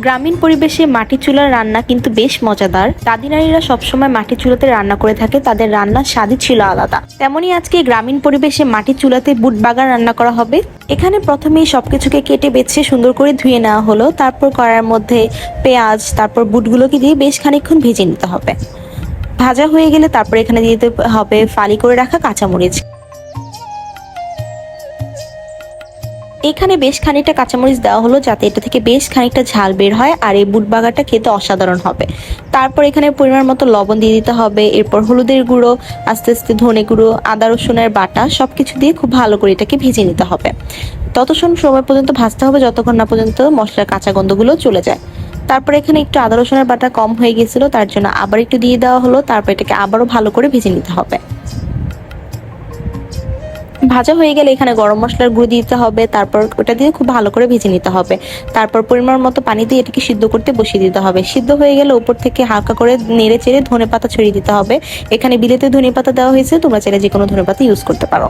গ্রামীণ পরিবেশে মাটির চুলার রান্না কিন্তু বেশ মজাদার। দাদি নারীরা সবসময় মাটির চুলাতে রান্না করে থাকে, তাদের রান্নার স্বাদই ছিল আলাদা। তেমনই আজকে গ্রামীণ পরিবেশে মাটির চুলাতে বুট বাগার রান্না করা হবে। এখানে প্রথমেই সবকিছুকে কেটে বেছে সুন্দর করে ধুয়ে নেওয়া হলো। তারপর কড়াইয়ের মধ্যে পেঁয়াজ, তারপর বুটগুলোকে দিয়ে বেশ খানিকক্ষণ ভেজে নিতে হবে। ভাজা হয়ে গেলে তারপর এখানে দিয়ে দিতে হবে ফালি করে রাখা কাঁচামরিচ। এখানে বেশ খানিকটা কাঁচামরিচ দেওয়া হলো যাতে এটা থেকে বেশ খানিকটা ঝাল বের হয়, আর এই বুট বাগারটা খেতে অসাধারণ হবে। তারপর এখানে পরিমাণ মতো লবণ দিয়ে দিতে হবে, এরপর হলুদের গুঁড়ো, আস্তে আস্তে ধনে গুঁড়ো, আদা রসুনের বাটা সবকিছু দিয়ে খুব ভালো করে এটাকে ভেজে নিতে হবে। ততক্ষণ সময় পর্যন্ত ভাজতে হবে যতক্ষণ না পর্যন্ত মশলার কাঁচা গন্ধগুলো চলে যায়। তারপর এখানে একটু আদা রসুনের বাটা কম হয়ে গেছিল, তার জন্য আবার একটু দিয়ে দেওয়া হলো। তারপর এটাকে আবারও ভালো করে ভেজে নিতে হবে। ভাজা হয়ে গেলে এখানে গরম মশলার গুঁড়ো দিতে হবে, তারপর ওটা দিয়ে খুব ভালো করে ভেজে নিতে হবে। তারপর পরিমাণ মতো পানি দিয়ে এটাকে সিদ্ধ করতে বসিয়ে দিতে হবে। সিদ্ধ হয়ে গেলে উপর থেকে হালকা করে নেড়ে চেড়ে ধনেপাতা ছড়িয়ে দিতে হবে। এখানে বিলেতি ধনেপাতা দেওয়া হয়েছে, তোমরা চাইলে যে কোনো ধনেপাতা ইউজ করতে পারো।